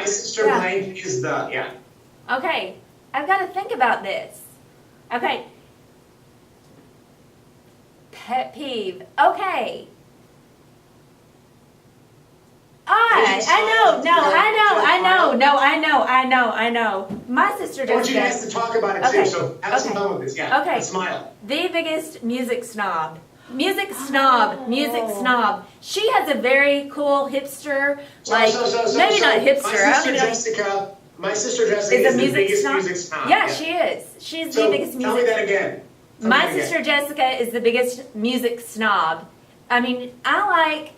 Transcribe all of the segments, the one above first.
sister Yeah. blank is the, yeah. Okay, I've got to think about this. Okay. Pet peeve. Okay. I know. My sister I want just you guys to talk about it too, Okay, so have some okay, fun with this, yeah. okay. And smile. the biggest music snob. Music snob. She has a very cool hipster, maybe not hipster. My sister Jessica Is a is the music biggest snob? music snob. Yeah, she is. She's the So, biggest music. tell me that again. Tell me My that again. sister Jessica is the biggest music snob. I mean, I like,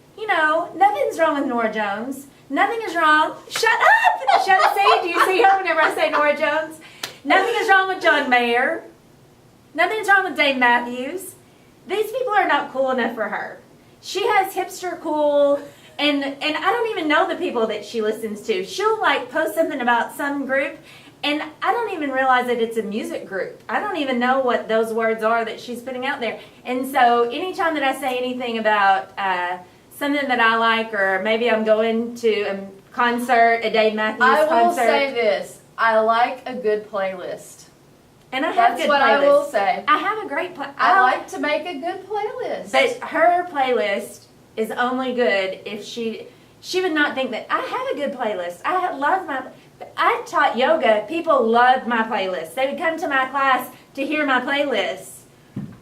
nothing's wrong with Nora Jones. Nothing is wrong. Shut up! Shut up, say, do you see her whenever I say Nora Jones? Nothing is wrong with John Mayer. Nothing's wrong with Dave Matthews. These people are not cool enough for her. She has hipster cool, and I don't even know the people that she listens to. She'll post something about some group, and I don't even realize that it's a music group. I don't even know what those words are that she's putting out there. And so anytime that I say anything about something that I like, or maybe I'm going to a concert, a Dave Matthews concert. I will say this. I like a good playlist. And I have That's good what playlists. I will say. I have a great playlist. I like to make a good playlist. But her playlist is only good if she would not think that I have a good playlist. I taught yoga. People loved my playlist. They would come to my class to hear my playlist.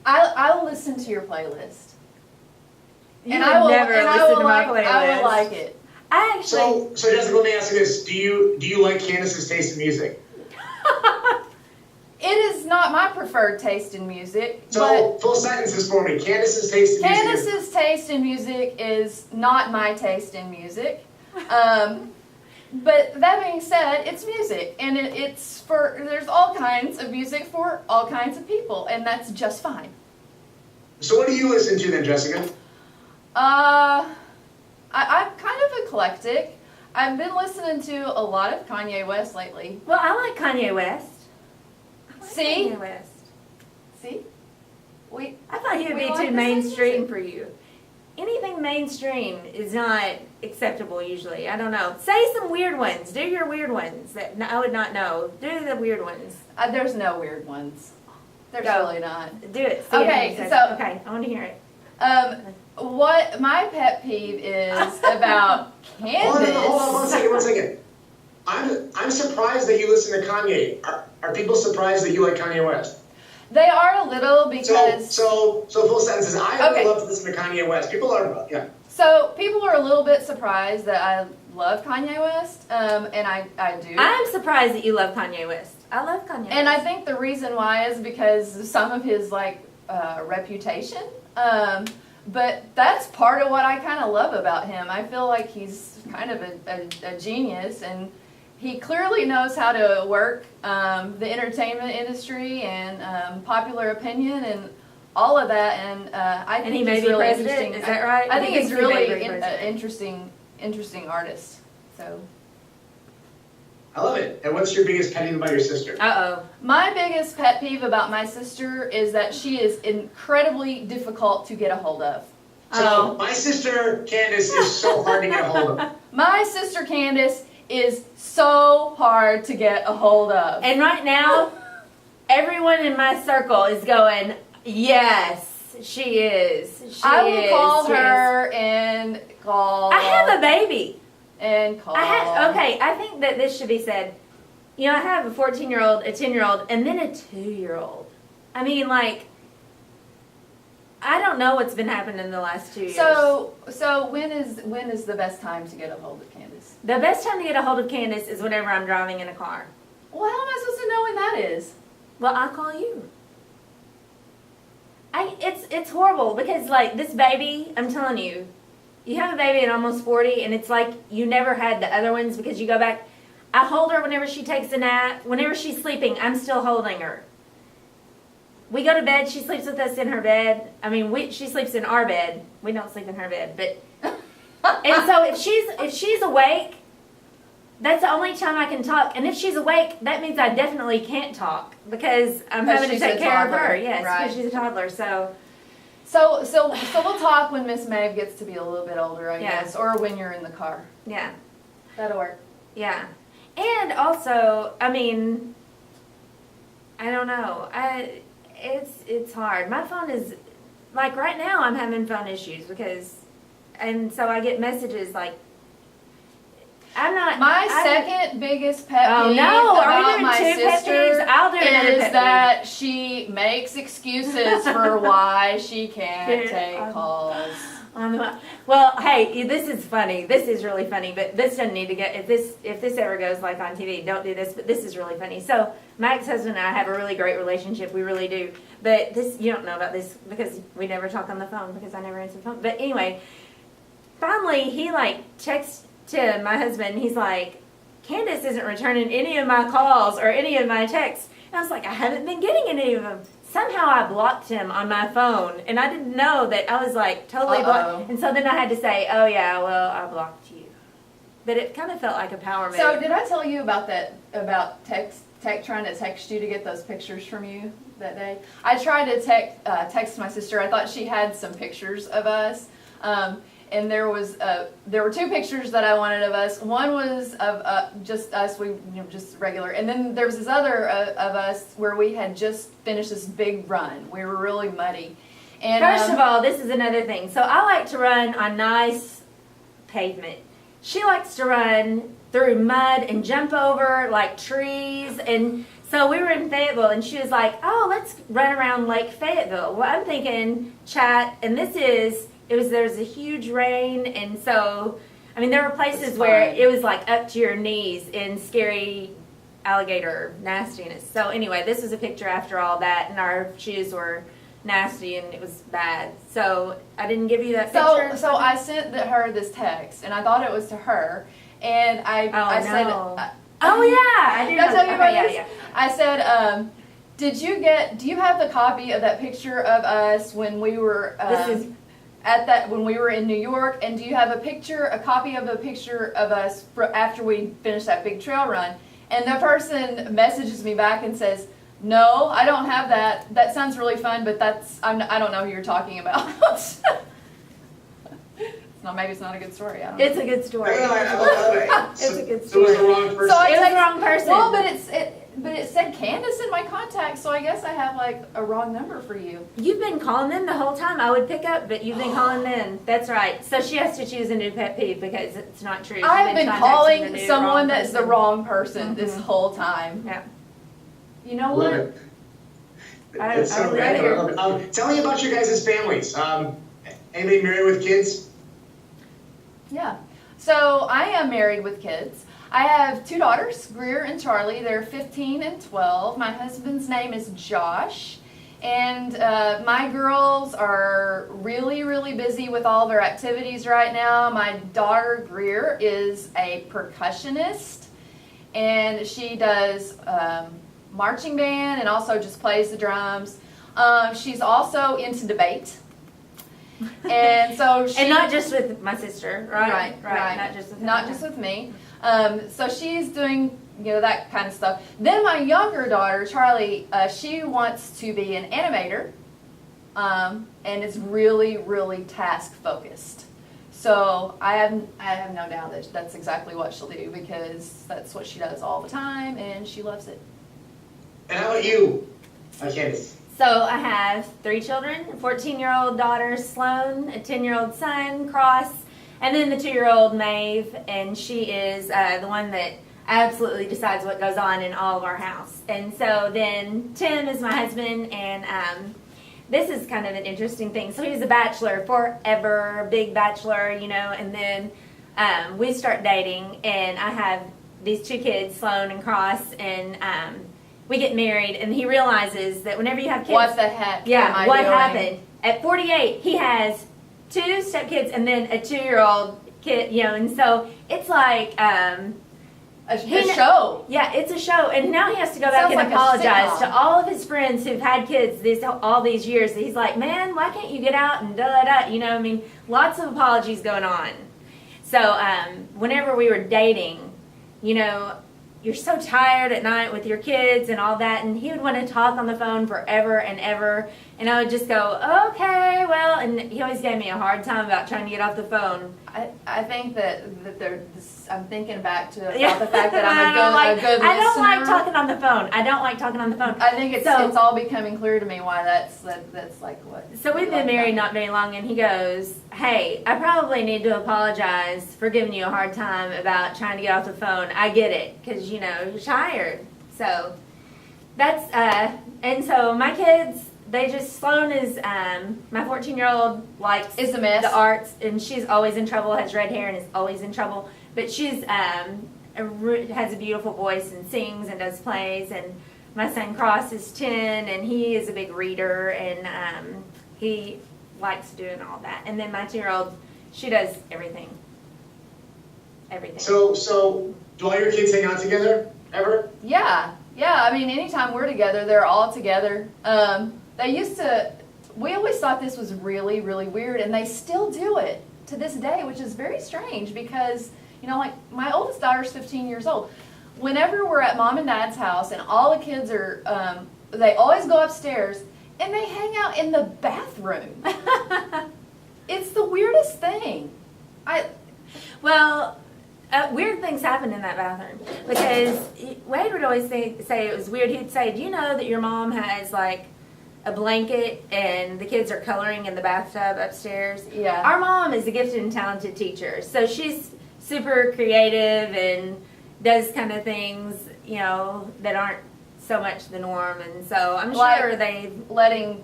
I'll listen to your playlist. You would never listen to my playlist. I will like it. I actually. So Jessica, let me ask you this: Do you like Candace's taste in music? It is not my preferred taste in music. So full sentences for me. Candace's taste in music. Candace's taste in music is not my taste in music. But that being said, it's music, and there's all kinds of music for all kinds of people, and that's just fine. So what do you listen to then, Jessica? I'm kind of eclectic. I've been listening to a lot of Kanye West lately. Well, I like Kanye West. See? Kanye West. See? I thought he would We be like too the same mainstream music. for you. Anything mainstream is not acceptable usually. I don't know. Say some weird ones. Do your weird ones that I would not know. Do the weird ones. There's no weird ones. There's Go. really not. Do it. Okay, okay, I want to hear it. What my pet peeve is about Candace. Hold on, one second. I'm surprised that you listen to Kanye. Are people surprised that you like Kanye West? They are a little because So full sentences. I Okay. would love to listen to Kanye West. People are, yeah. So people are a little bit surprised that I love Kanye West, and I do. I'm surprised that you love Kanye West. I love Kanye West. And I think the reason why is because of some of his reputation. But that's part of what I kind of love about him. I feel like he's kind of a genius, and he clearly knows how to work the entertainment industry and popular opinion and all of that. And I think he may he's be really president, interesting. is that right? I think He he's thinks he may really be president. interesting artist. So. I love it. And what's your biggest pet peeve about your sister? Uh-oh. My biggest pet peeve about my sister is that she is incredibly difficult to get a hold of. So my sister Candace is so hard to get a hold of. My sister Candace is so hard to get a hold of. And right now, everyone in my circle is going, yes, she is. I will call her and call. I have a baby. And call. I think that this should be said. I have a 14-year-old, a 10-year-old, and then a 2-year-old. I mean, I don't know what's been happening in the last 2 years. So when is the best time to get a hold of Candace? The best time to get a hold of Candace is whenever I'm driving in a car. Well, how am I supposed to know when that is? Well, I'll call you. It's horrible because this baby, I'm telling you, you have a baby at almost 40 and it's like you never had the other ones because you go back. I hold her whenever she takes a nap. Whenever she's sleeping, I'm still holding her. We go to bed, she sleeps with us in her bed. I mean, she sleeps in our bed. We don't sleep in her bed, but and so if she's awake, that's the only time I can talk. And if she's awake, that means I definitely can't talk because I'm having to she's take a care of toddler. her. Yes, Right. because she's a toddler. So we'll talk when Miss Maeve gets to be a little bit older, I Yeah. guess, or when you're in the car. yeah. That'll work. Yeah. And also, I mean, I don't know. It's hard. My phone is, like right now I'm having phone issues and so I get messages like, My second biggest pet Oh, peeve no. Are we about doing my two pet sister peeves? I'll do another is pet peeve. that she makes excuses for why she can't Yeah. take calls. Well, hey, this is funny. This is really funny, but this doesn't need to get, if this ever goes like on TV, don't do this, but this is really funny. So my ex-husband and I have a really great relationship. We really do. But this, you don't know about this because we never talk on the phone because I never answer the phone. But anyway, finally he like texts to my husband. He's like, Candace isn't returning any of my calls or any of my texts. And I was like, I haven't been getting any of them. Somehow I blocked him on my phone, and I didn't know that I was like totally blocked. And so then I had to say, oh yeah, well, I blocked you. But it kind of felt like a power move. So did I tell you about that, about trying to text you to get those pictures from you that day? I tried to text my sister. I thought she had some pictures of us. And there were two pictures that I wanted of us. One was of just us, just regular. And then there was this other of us where we had just finished this big run. We were really muddy. And first of all, this is another thing. So I like to run on nice pavement. She likes to run through mud and jump over like trees. And so we were in Fayetteville, and she was like, oh, let's run around Lake Fayetteville. Well, I'm thinking, chat, and there's a huge rain, and so, I mean, there were places where it was like up to your knees in scary alligator nastiness. So anyway, this was a picture after all that, and our shoes were nasty, and it was bad. So I didn't give you that picture. So I sent her this text, and I thought it was to her, and I said, oh yeah, I did. Did I tell you about this? Yeah. I said, do you have the copy of that picture of us when we were, when we were in New York, and do you have a copy of a picture of us after we finished that big trail run? And the person messages me back and says, no, I don't have that. That sounds really fun, but I don't know who you're talking about. Maybe it's not a good story. I don't know. It's a good story. It's a good So it was story. the wrong person. So It was the wrong person. Well, but it said Candace in my contacts, so I guess I have like a wrong number for you. You've been calling them the whole time. I would pick up, but you've been calling them. That's right. So she has to choose a new pet peeve because it's not true. I've been calling wrong someone that's the person. wrong person this whole time. Yeah. You know Love what? it. I That's so really random. do. I love it. Tell me about your guys' families. Anybody married with kids? Yeah. So I am married with kids. I have two daughters, Greer and Charlie. They're 15 and 12. My husband's name is Josh. And my girls are really, really busy with all their activities right now. My daughter, Greer, is a percussionist. And she does marching band and also just plays she she's also into debate. And so And not just with my sister, right? Right. Not just with me. So she's doing, that kind of stuff. Then my younger daughter, Charlie, she wants to be an animator, and is really, really task focused. So I have no doubt that that's exactly what she'll do because that's what she does all the time, and she loves it. And how about you, Candace? So I have 3 children, a 14-year-old daughter, Sloan, a 10-year-old son, Cross, and then the 2-year-old Maeve, and she is the one that absolutely decides what goes on in all of our house. And so then Tim is my husband, and this is kind of an interesting thing. So he was a bachelor forever, big bachelor, and then we start dating, and I have these 2 kids, Sloan and Cross, and we get married, and he realizes that whenever you have kids... What the heck Yeah, am I what doing? happened? At 48, he has 2 stepkids and then a 2-year-old kid, and so it's like... A show. Yeah, it's a show, and now he has to go back Sounds and like a apologize sitcom. to all of his friends who've had kids all these years. He's like, man, why can't you get out and da-da-da, lots of apologies going on. So whenever we were dating, you're so tired at night with your kids and all that, and he would want to talk on the phone forever and ever, and I would just go, okay, well, and he always gave me a hard time about trying to get off the phone. I think that there's I'm thinking back to about the fact that I'm a good I don't like listener. talking on the phone. I don't like talking on the phone. I think it's So- it's all becoming clear to me why that's like what. So we've you been like married about not very long, and he goes, "Hey, I probably need to apologize for giving you a hard time about trying to get off the phone. I get it, because you're tired." So that's and so my kids, they just Sloan is my 14-year-old likes Is a mess. the arts, and she's always in trouble. Has red hair and is always in trouble, but she's has a beautiful voice and sings and does plays. And my son Cross is 10, and he is a big reader, and he likes doing all that. And then my 2-year-old, she does everything. Everything. So do all your kids hang out together ever? Yeah. I mean, anytime we're together, they're all together. We always thought this was really, really weird, and they still do it to this day, which is very strange because, like my oldest daughter's 15 years old. Whenever we're at mom and dad's house and all the kids are, they always go upstairs and they hang out in the bathroom. It's the weirdest thing. Well, weird things happen in that bathroom because Wade would always say it was weird. He'd say, "Do you know that your mom has like a blanket and the kids are coloring in the bathtub upstairs?" Yeah. Our mom is a gifted and talented teacher, so she's super creative and does kind of things that aren't so much the norm. And so I'm Like sure they letting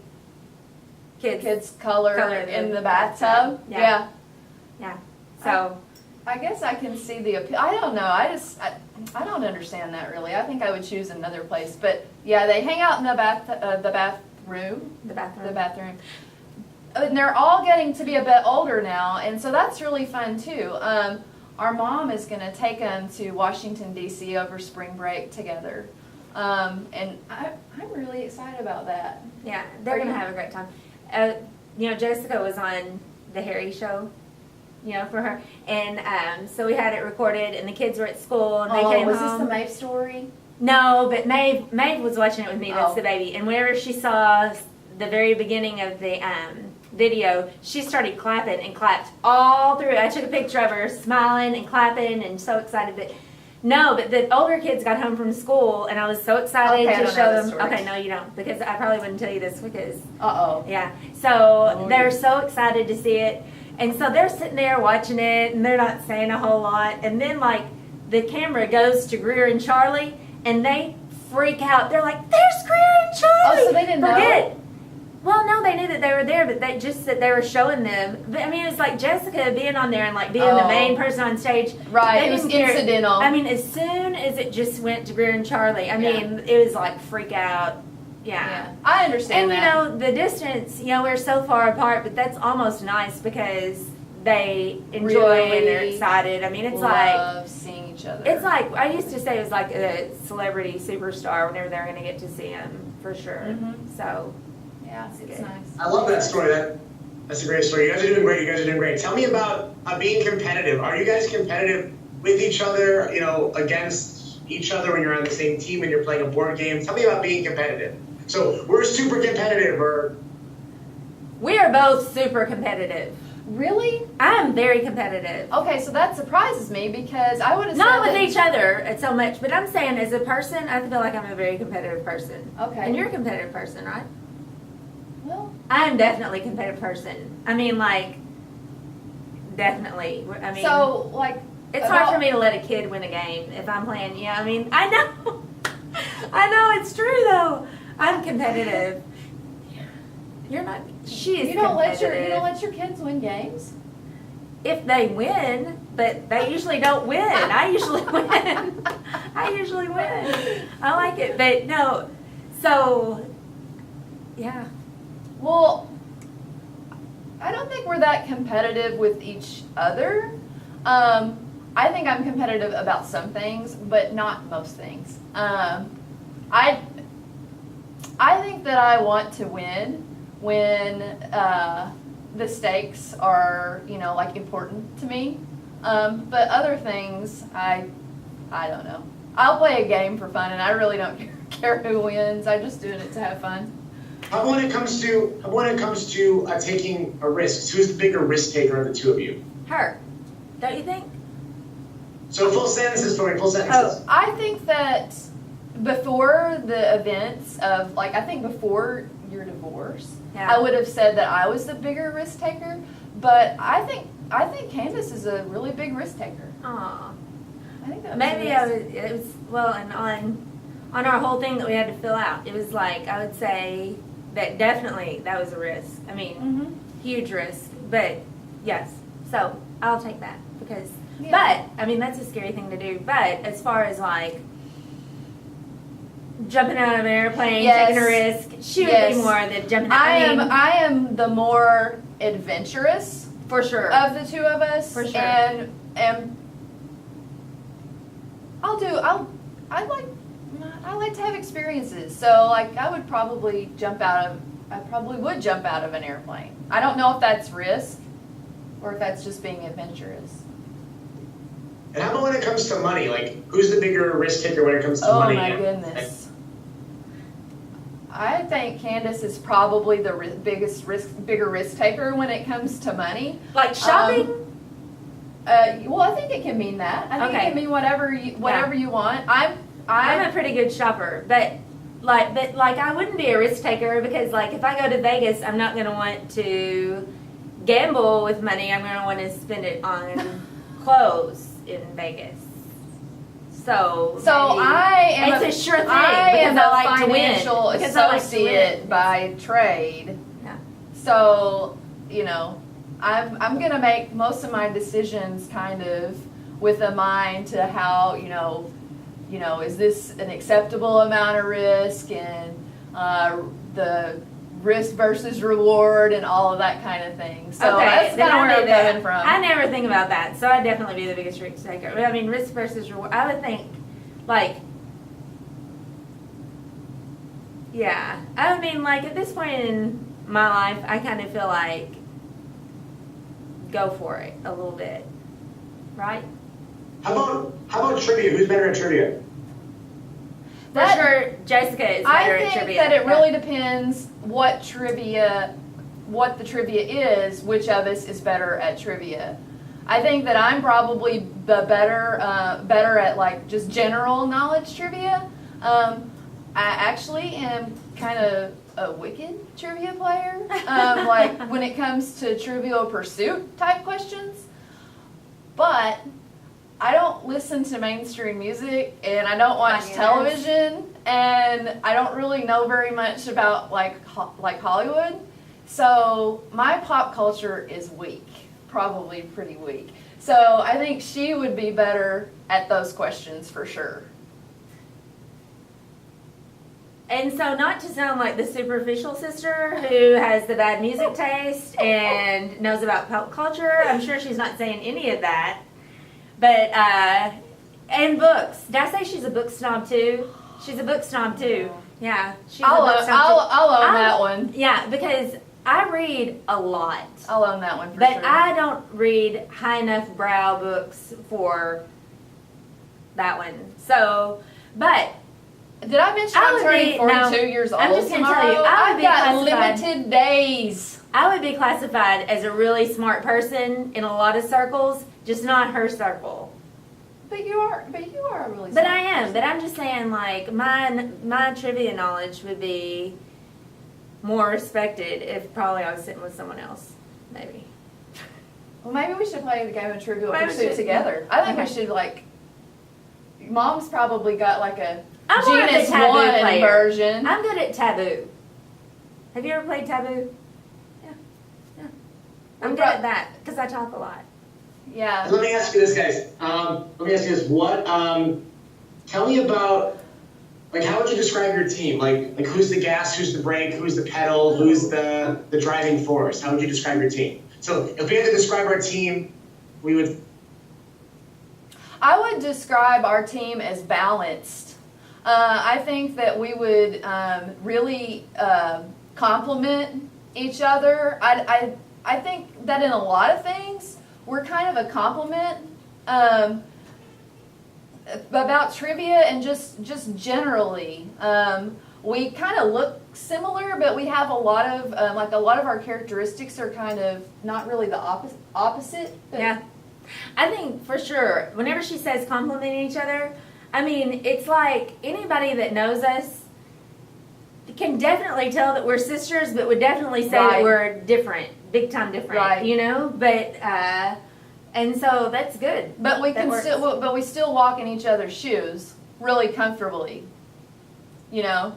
kids color in the bathtub. Yeah. So. I guess I can see the appeal. I don't know. I don't understand that really. I think I would choose another place. But yeah, they hang out in the bathroom. The bathroom. The bathroom. And they're all getting to be a bit older now, and so that's really fun too. Our mom is going to take them to Washington D.C. over spring break together, and I'm really excited about that. Yeah, they're going to have a great time. Jessica was on the Harry show. For her. And so we had it recorded, and the kids were at school, and they came was home. this the Maeve story? No, but Maeve was watching it with me. That's Oh. the baby. And whenever she saw the very beginning of the video, she started clapping and clapped all through. I took a picture of her smiling and clapping and so excited. But the older kids got home from school, and I was so excited Okay, I to don't show know this them. story. Okay, no, you don't, because I probably wouldn't tell you this because Uh-oh. yeah. So they're so excited to see it. And so they're sitting there watching it, and they're not saying a whole lot. And then, the camera goes to Greer and Charlie, and they freak out. They're like, "There's Greer and Charlie!" Oh, so they didn't know? Well, no, they knew that they were there, but they just that they were showing them. But I mean, it's like Jessica being on there and being the Oh. main person on stage. Right, They it was didn't care. incidental. I mean, as soon as it just went to Greer and Charlie, I mean, it was like freak out. Yeah, I understand And that. the distance, we're so far apart, but that's almost nice because they enjoy Really and they're excited. I mean, love seeing each other. it's like I used to say it was like a celebrity superstar whenever they're going to get to see him for sure. Mhm. So yeah, it's good. nice. I love that story. That's a great story. You guys are doing great. Tell me about being competitive. Are you guys competitive with each other, against each other when you're on the same team and you're playing a board game? Tell me about being competitive. So we're super competitive, or we are both super competitive. Really? I'm very competitive. Okay, so that surprises me because I would have Not said with that, each other so much, but I'm saying as a person, I feel like I'm a very competitive person. Okay. And you're a competitive person, right? Well, I'm definitely a competitive person. I mean, definitely. I mean, so it's hard for me to let a kid win a game if I'm playing. I mean, I know. I know it's true though. I'm competitive. You're not. She is you don't competitive. let your kids win games. If they win, but they usually don't win. I usually win. I usually win. I like it, but no. So, yeah. Well, I don't think we're that competitive with each other. I think I'm competitive about some things, but not most things. I think that I want to win when the stakes are, important to me. But other things, I don't know. I'll play a game for fun, and I really don't care who wins. I'm just doing it to have fun. how about when it comes to taking a risk? Who's the bigger risk taker of the two of you? Her. Don't you think? So full sentences for me, full sentences. Oh. I think that before the events of, like, I think before your divorce, Yeah. I would have said that I was the bigger risk taker, but I think Candace is a really big risk taker. Aw. I think that was Maybe a I risk. was, it was, well, and on our whole thing that we had to fill out, it was like, I would say that definitely that was a risk. I mean, Mhm. huge risk, but yes. So I'll take that because, Yeah. but, I mean, that's a scary thing to do. But as far as like jumping out of an airplane, Yes. taking a risk, she would Yes. be more than jumping out. I am the more adventurous for sure. of the two of us. For sure. And I like to have experiences. So like I probably would jump out of an airplane. I don't know if that's risk or if that's just being adventurous. And how about when it comes to money? Like, who's the bigger risk taker when it comes to Oh money? my goodness. I think Candace is probably the bigger risk taker when it comes to money. Like shopping? Well, I think it can mean that. I think Okay. it can mean whatever you want. I'm a pretty good shopper, but I wouldn't be a risk taker because like if I go to Vegas, I'm not going to want to gamble with money. I'm going to want to spend it on clothes in Vegas. So maybe I am it's a sure thing I am because I a like to win. financial Because I like to associate win. by trade. Yeah. So, I'm gonna make most of my decisions kind of with a mind to how, is this an acceptable amount of risk and the risk versus reward and all of that kind of thing. So that's then kind of I'll where be I'm coming from. I never think about that, so I'd definitely be the biggest risk taker. I mean, risk versus reward. I would think, like, yeah. I mean, like, at this point in my life, I kind of feel like go for it a little bit, right? How about trivia? Who's better at trivia? For sure, Jessica is I better think at trivia. that it really depends what the trivia is, which of us is better at trivia. I think that I'm probably the better at like just general knowledge trivia. I actually am kind of a wicked trivia player. Like when it comes to Trivial Pursuit type questions, but I don't listen to mainstream music and I don't watch television and I don't really know very much about like Hollywood. So my pop culture is weak, probably pretty weak. So I think she would be better at those questions for sure. And so, not to sound like the superficial sister who has the bad music taste and knows about pop culture, I'm sure she's not saying any of that. But, and books. Did I say she's a book snob too? She's a book snob too. Yeah, she's a book snob too. I'll own that one. Yeah, because I read a lot. I'll own that one for But sure. I don't read high enough brow books for that one. So, but Did I mention I'm turning 42 years old I'm just gonna tomorrow? tell you, I would I've be got classified- limited days. I would be classified as a really smart person in a lot of circles, just not her circle. But you are a really But smart I am. person. But I'm just saying, like my trivia knowledge would be more respected if probably I was sitting with someone else, maybe. Well, maybe we should play the game of Trivial Maybe we Pursuit should. together. I think Okay. we should like. Mom's probably got like a I'm more of a Genus Taboo 1 player. version. I'm good at Taboo. Have you ever played Taboo? Yeah. I'm good at that because I talk a lot. Yeah. Let me ask you this, guys. Let me ask you this. Tell me about, like, how would you describe your team? Like who's the gas, who's the brake, who's the pedal, who's the driving force? How would you describe your team? So if we had to describe our team, we would. I would describe our team as balanced. I think that we would really complement each other. I think that in a lot of things, we're kind of a complement. About trivia and just generally, we kind of look similar, but we have a lot of our characteristics are kind of not really the opposite. But Yeah. I think for sure, whenever she says complimenting each other, I mean, it's like anybody that knows us can definitely tell that we're sisters, but would definitely say that Right. we're different, big time different, Right. you know? But, and so that's good. But we That can works. still, but we still walk in each other's shoes really comfortably. You know,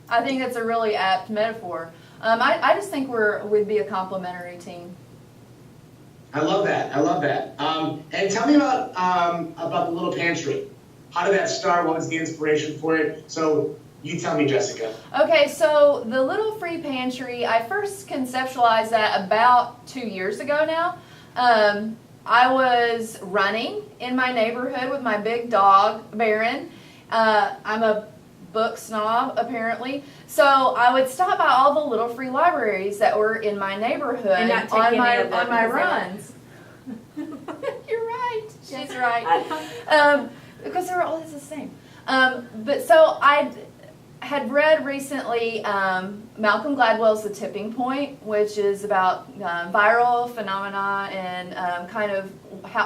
I think that's a really apt metaphor. I just think we'd be a complementary team. I love that. I love that. And tell me about the little pantry. How did that start? What was the inspiration for it? So you tell me, Jessica. Okay, so the Little Free Pantry, I first conceptualized that about 2 years ago now. I was running in my neighborhood with my big dog, Baron. I'm a book snob, apparently. So I would stop by all the little free libraries that were in my neighborhood And not take on any my of them on my because they runs. You're right. She's Yeah. right. Because they're all the same. But so I had read recently Malcolm Gladwell's The Tipping Point, which is about viral phenomena and kind of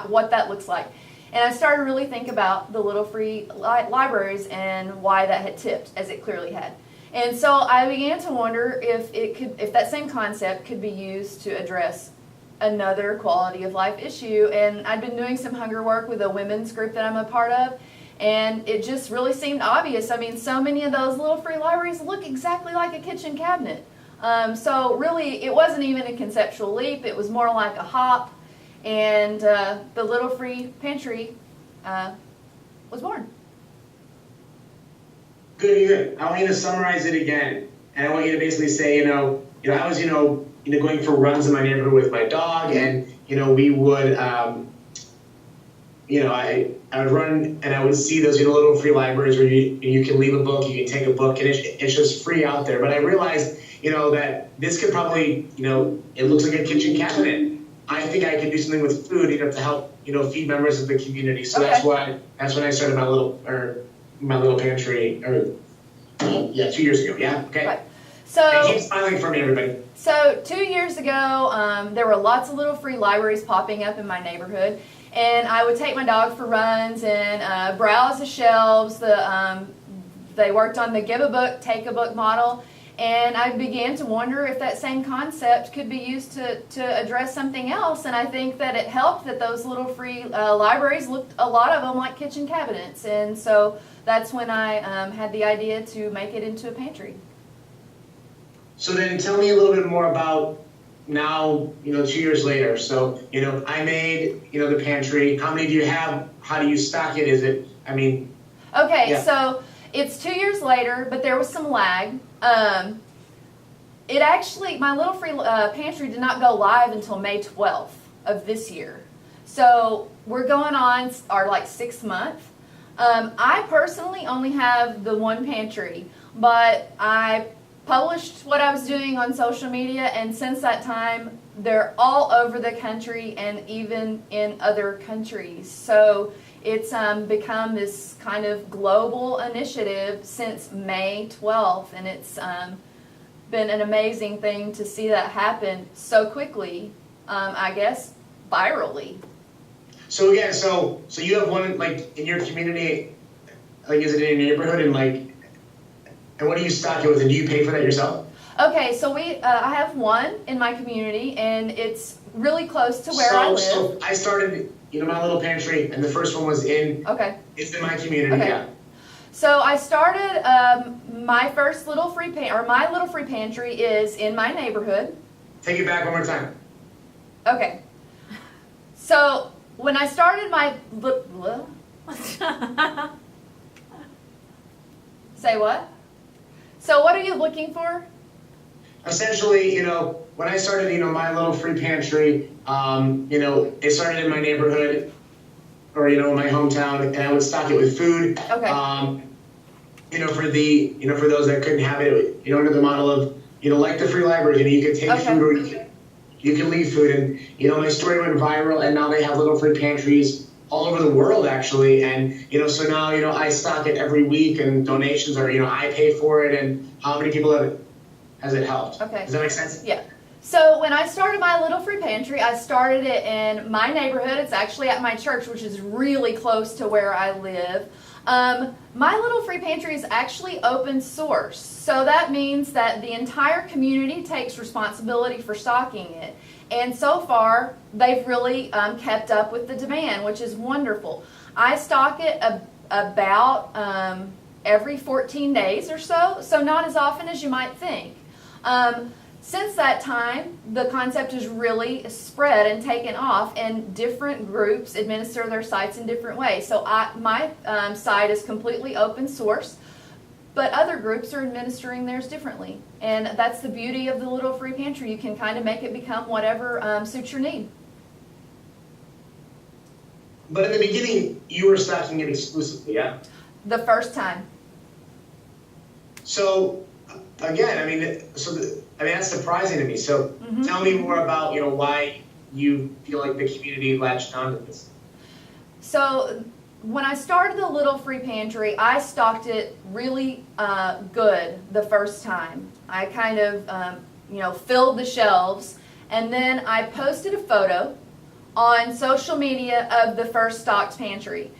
what that looks like. And I started to really think about the little free libraries and why that had tipped, as it clearly had. And so I began to wonder if that same concept could be used to address another quality of life issue. And I'd been doing some hunger work with a women's group that I'm a part of, and it just really seemed obvious. I mean, so many of those little free libraries look exactly like a kitchen cabinet. So really, it wasn't even a conceptual leap. It was more like a hop, and the Little Free Pantry was born. Good. I want you to summarize it again, and I want you to basically say, I was, going for runs in my neighborhood with my dog, and we would, I would run and I would see those little free libraries where you can leave a book, you can take a book, and it's just free out there. But I realized, that this could probably, it looks like a kitchen cabinet. I think I could do something with food, to help, feed members of the community. So that's when I started my little pantry, 2 years ago. Yeah. Okay. Right. And So keep smiling for me, everybody. So 2 years ago, there were lots of little free libraries popping up in my neighborhood, and I would take my dog for runs and browse the shelves. They worked on the give a book, take a book model, and I began to wonder if that same concept could be used to address something else. And I think that it helped that those little free libraries looked, a lot of them, like kitchen cabinets. And so that's when I had the idea to make it into a pantry. So then tell me a little bit more about now, 2 years later. So, I made, the pantry. How many do you have? How do you stock it? Okay, Yeah. so it's 2 years later, but there was some lag. It actually, my Little Free Pantry did not go live until May 12th of this year. So we're going on our 6th month. I personally only have the one pantry, but I published what I was doing on social media, and since that time, they're all over the country and even in other countries. So it's become this kind of global initiative since May 12th, and it's been an amazing thing to see that happen so quickly, I guess, virally. So again, so you have one, in your community, is it in your neighborhood, and what do you stock it with, and do you pay for that yourself? Okay, so I have one in my community, and it's really close to where I live. So I started, my little pantry, and the first one was Okay. it's in my community, Okay. yeah. So I started my first Little Free my Little Free Pantry is in my neighborhood. Take it back one more time. Okay. So when I started my say what? So what are you looking for? Essentially, when I started, my little free pantry, it started in my neighborhood or, in my hometown, and I would stock it with food. Okay. For those that couldn't have it, under the model of, like the free libraries, you could take food or you can leave food. And, my story went viral, and now they have little free pantries all over the world, actually. And, so now, I stock it every week, and donations are, I pay for it. And how many people has it helped? Okay. Does that make sense? Yeah. So when I started my Little Free Pantry, I started it in my neighborhood. It's actually at my church, which is really close to where I live. My Little Free Pantry is actually open source. So that means that the entire community takes responsibility for stocking it. And so far, they've really kept up with the demand, which is wonderful. I stock it about every 14 days or so, so not as often as you might think. Since that time, the concept has really spread and taken off, and different groups administer their sites in different ways. So my site is completely open source, but other groups are administering theirs differently. And that's the beauty of the Little Free Pantry. You can kind of make it become whatever suits your need. But in the beginning, you were stocking it exclusively, yeah? The first time. So, again, I mean, that's surprising to me. So, tell me more about, why you feel like the community latched onto this. So, when I started the Little Free Pantry, I stocked it really good the first time. I kind of, filled the shelves, and then I posted a photo on social media of the first stocked pantry.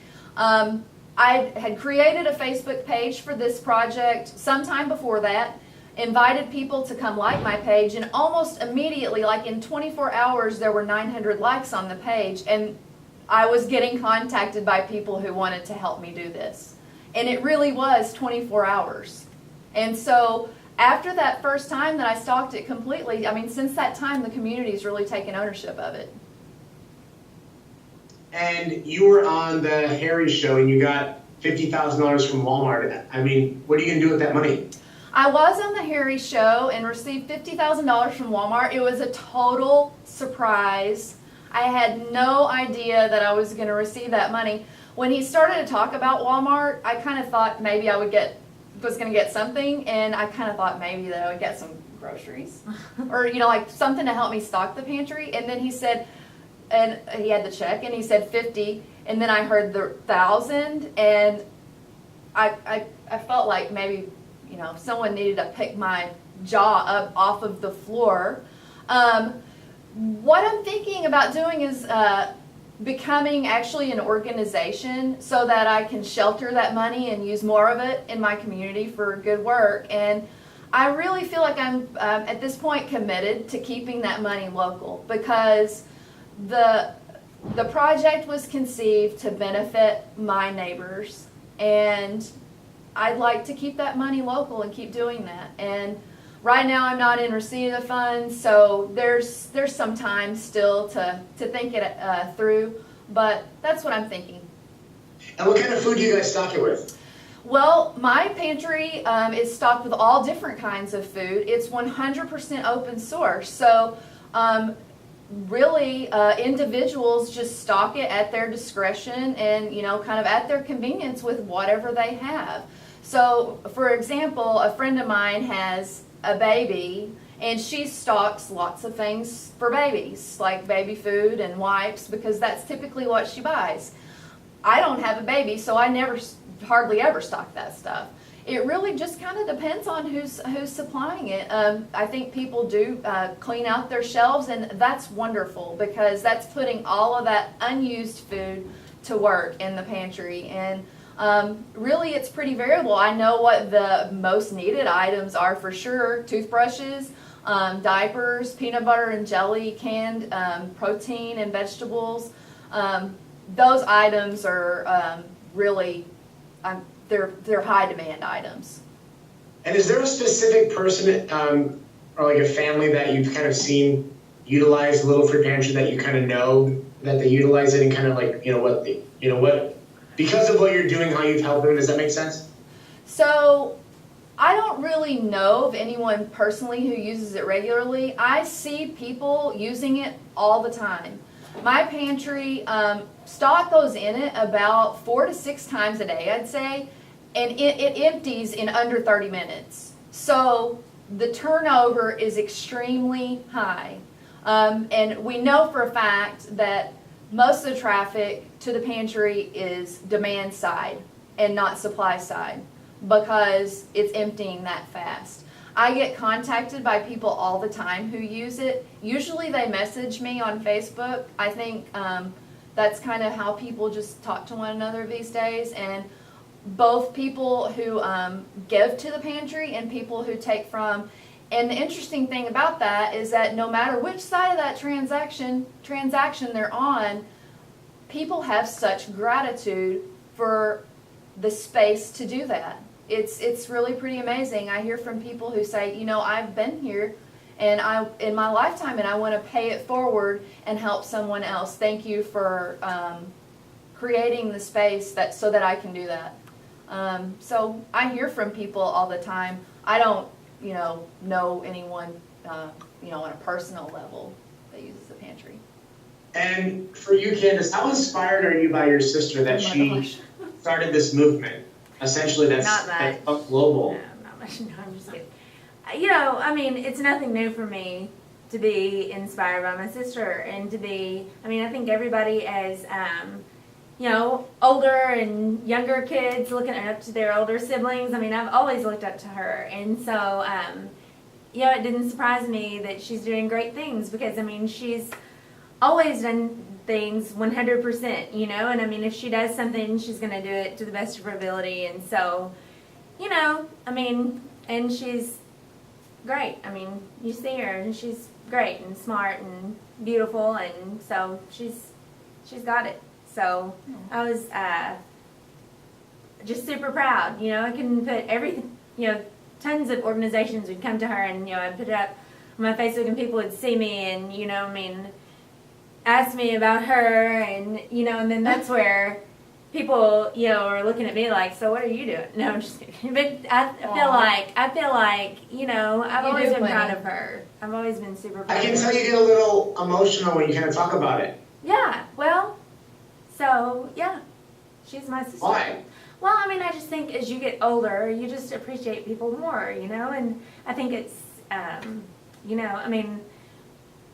I had created a Facebook page for this project sometime before that, invited people to come like my page, and almost immediately, like in 24 hours, there were 900 likes on the page, and I was getting contacted by people who wanted to help me do this. And it really was 24 hours. And so after that first time that I stocked it completely, I mean, since that time, the community's really taken ownership of it. And you were on the Harry Show, and you got $50,000 from Walmart. I mean, what are you going to do with that money? I was on the Harry Show and received $50,000 from Walmart. It was a total surprise. I had no idea that I was going to receive that money. When he started to talk about Walmart, I kind of thought maybe I was going to get something, and I kind of thought maybe that I would get some groceries or, like something to help me stock the pantry. And then he said, and he had the check, and he said 50, and then I heard the 1,000, and I felt like maybe, someone needed to pick my jaw up off of the floor. What I'm thinking about doing is becoming actually an organization so that I can shelter that money and use more of it in my community for good work. And I really feel like I'm at this point committed to keeping that money local, because the project was conceived to benefit my neighbors, and I'd like to keep that money local and keep doing that. And right now I'm not in receipt of the funds, so there's some time still to think it through, but that's what I'm thinking. And what kind of food do you guys stock it with? Well, my pantry is stocked with all different kinds of food. It's 100% open source, so really individuals just stock it at their discretion and kind of at their convenience with whatever they have. So for example, a friend of mine has a baby, and she stocks lots of things for babies, like baby food and wipes, because that's typically what she buys. I don't have a baby, so I hardly ever stock that stuff. It really just kind of depends on who's supplying it. I think people do clean out their shelves, and that's wonderful, because that's putting all of that unused food to work in the pantry. And really, it's pretty variable. I know what the most needed items are for sure: toothbrushes, diapers, peanut butter and jelly, canned protein and vegetables. Those items are really they're high demand items. And is there a specific person or like a family that you've kind of seen utilize Little Free Pantry that you kind of know that they utilize it, and kind of like what because of what you're doing, how you've helped them? Does that make sense? So I don't really know of anyone personally who uses it regularly. I see people using it all the time. My pantry, stock goes in it about 4 to 6 times a day, I'd say, and it empties in under 30 minutes. So the turnover is extremely high. And we know for a fact that most of the traffic to the pantry is demand side and not supply side, because it's emptying that fast. I get contacted by people all the time who use it. Usually they message me on Facebook. I think that's kind of how people just talk to one another these days. And both people who give to the pantry and people who take from. And the interesting thing about that is that no matter which side of that transaction they're on, people have such gratitude for the space to do that. It's really pretty amazing. I hear from people who say, you know, I've been here and in my lifetime and I want to pay it forward and help someone else. Thank you for creating the space so that I can do that. So I hear from people all the time. I don't, know anyone, on a personal level that uses the pantry. And for you, Candace, how inspired are you by your sister that she started this movement? Essentially, that's global. No, not much. No, I'm just kidding. It's nothing new for me to be inspired by my sister and to be, I think everybody as, older and younger kids looking up to their older siblings. I've always looked up to her. And so, it didn't surprise me that she's doing great things because, she's always done things 100%, and if she does something, she's going to do it to the best of her ability. And so, and she's great. You see her and she's great and smart and beautiful, and so she's got it. So I was just super proud. I couldn't put everything, tons of organizations would come to her and, I'd put it up on my Facebook and people would see me and, ask me about her and, and then that's where people, are looking at me like, so what are you doing? No, I'm just kidding. But I feel like, I've always been proud of her. I've always been super proud I of her. can tell you get a little emotional when you kind of talk about it. Yeah, well, so, yeah, she's my sister. Why? Well, I just think as you get older, you just appreciate people more, and I think it's,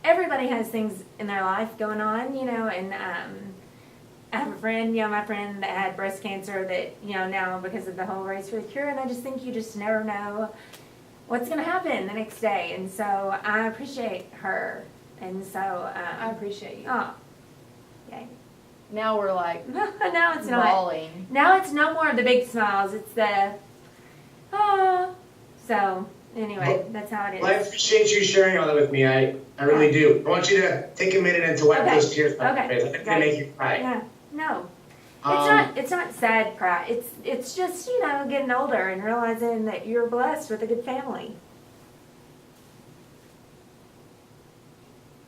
everybody has things in their life going on, and I have a friend, my friend that had breast cancer that, now because of the whole Race for the Cure, and I just think you just never know what's going to happen the next day, and so I appreciate her, and so. I appreciate you. Oh, yay. Now we're like now it's not. bawling. Now it's no more of the big smiles. It's the, So, anyway, that's how it is. Well, I appreciate you sharing all that with me. I really do. I want you to take a minute and to wipe those tears off your face. I think they make you cry. Yeah, no. Um, It's not sad cry. It's just, getting older and realizing that you're blessed with a good family.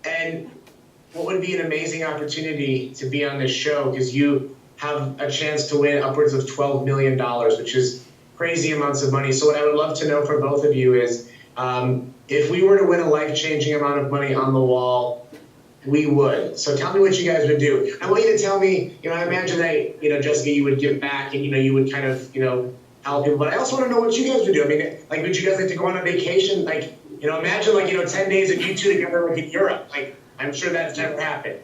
And what would be an amazing opportunity to be on this show because you have a chance to win upwards of $12 million, which is crazy amounts of money. So what I would love to know from both of you is if we were to win a life-changing amount of money on the wall, we would. So tell me what you guys would do. I want you to tell me, I imagine that, Jessica, you would give back and, you would kind of, help people. But I also want to know what you guys would do. Would you guys like to go on a vacation? Imagine 10 days of you two together in Europe. I'm sure that's never happened.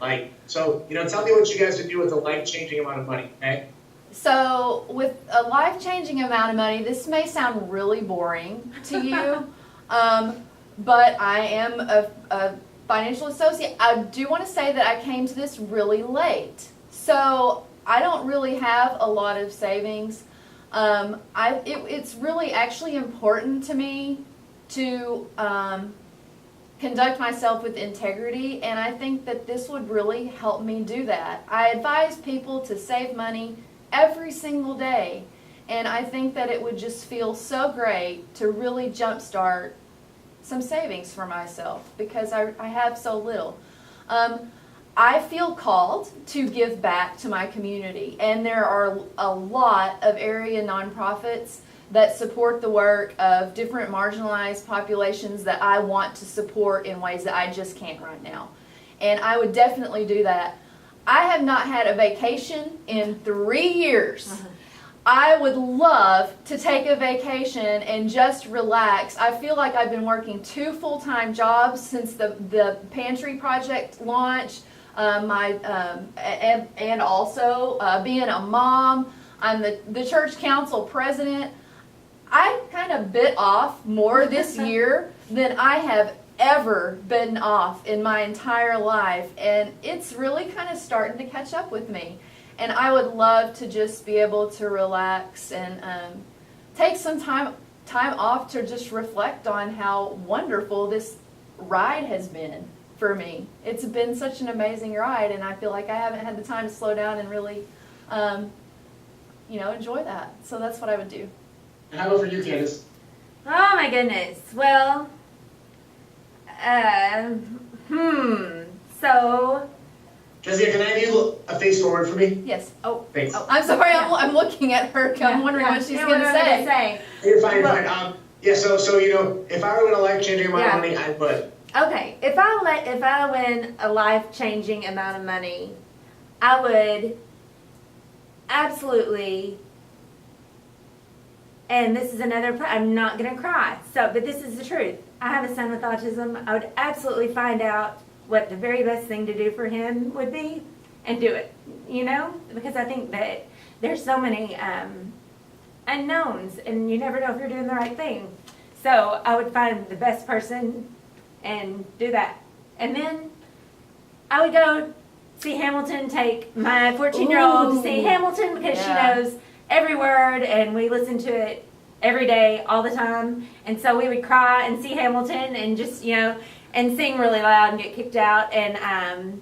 Tell me what you guys would do with a life-changing amount of money, okay? So with a life-changing amount of money, this may sound really boring to you, but I am a financial associate. I do want to say that I came to this really late. So I don't really have a lot of savings. It's really actually important to me to conduct myself with integrity, and I think that this would really help me do that. I advise people to save money every single day, and I think that it would just feel so great to really jumpstart some savings for myself because I have so little. I feel called to give back to my community, and there are a lot of area nonprofits that support the work of different marginalized populations that I want to support in ways that I just can't right now. And I would definitely do that. I have not had a vacation in 3 years. I would love to take a vacation and just relax. I feel like I've been working 2 full-time jobs since the pantry project launched, and also being a mom. I'm the church council president. I kind of bit off more this year than I have ever bitten off in my entire life, and it's really kind of starting to catch up with me. And I would love to just be able to relax and take some time off to just reflect on how wonderful this ride has been for me. It's been such an amazing ride, and I feel like I haven't had the time to slow down and really, enjoy that. So that's what I would do. And how about for you, Candace? Oh my goodness. Well, so, Jessica, can I have you a face forward for me? Yes. oh, Thanks. oh. I'm sorry. Yeah. I'm looking at her. I'm wondering what she's Yeah, going to what am I say. You're fine, you're Well- fine. Yeah, so if I were to life changing amount of Yeah. money, I would. Okay, if I win a life-changing amount of money, I would absolutely, and this is I'm not gonna cry, but this is the truth. I have a son with autism. I would absolutely find out what the very best thing to do for him would be and do it, because I think that there's so many unknowns and you never know if you're doing the right thing. So I would find the best person and do that. And then I would go see Hamilton, take my 14-year-old to see Hamilton because Yeah. she knows every word and we listen to it every day, all the time. And so we would cry and see Hamilton and just, and sing really loud and get kicked out. And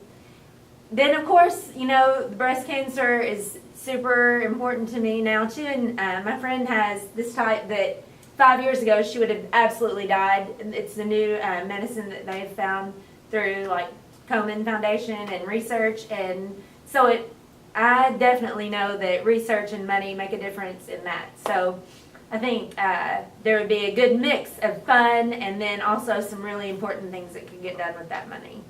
then, of course, the breast cancer is super important to me now, too. And my friend has this type that 5 years ago she would have absolutely died. It's the new medicine that they've found through, like, Komen Foundation and research. And so I definitely know that research and money make a difference in that. So I think there would be a good mix of fun and then also some really important things that could get done with that money.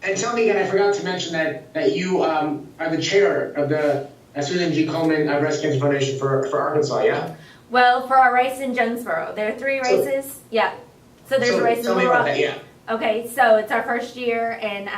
And tell me again, I forgot to mention that you are the chair of the Susan G. Komen Breast Cancer Foundation for Arkansas, yeah? Well, for our race in Jonesboro, there are 3 races. Yeah. So there's a race in Tell me Little about Rock. that, yeah. Okay, so it's our first year, and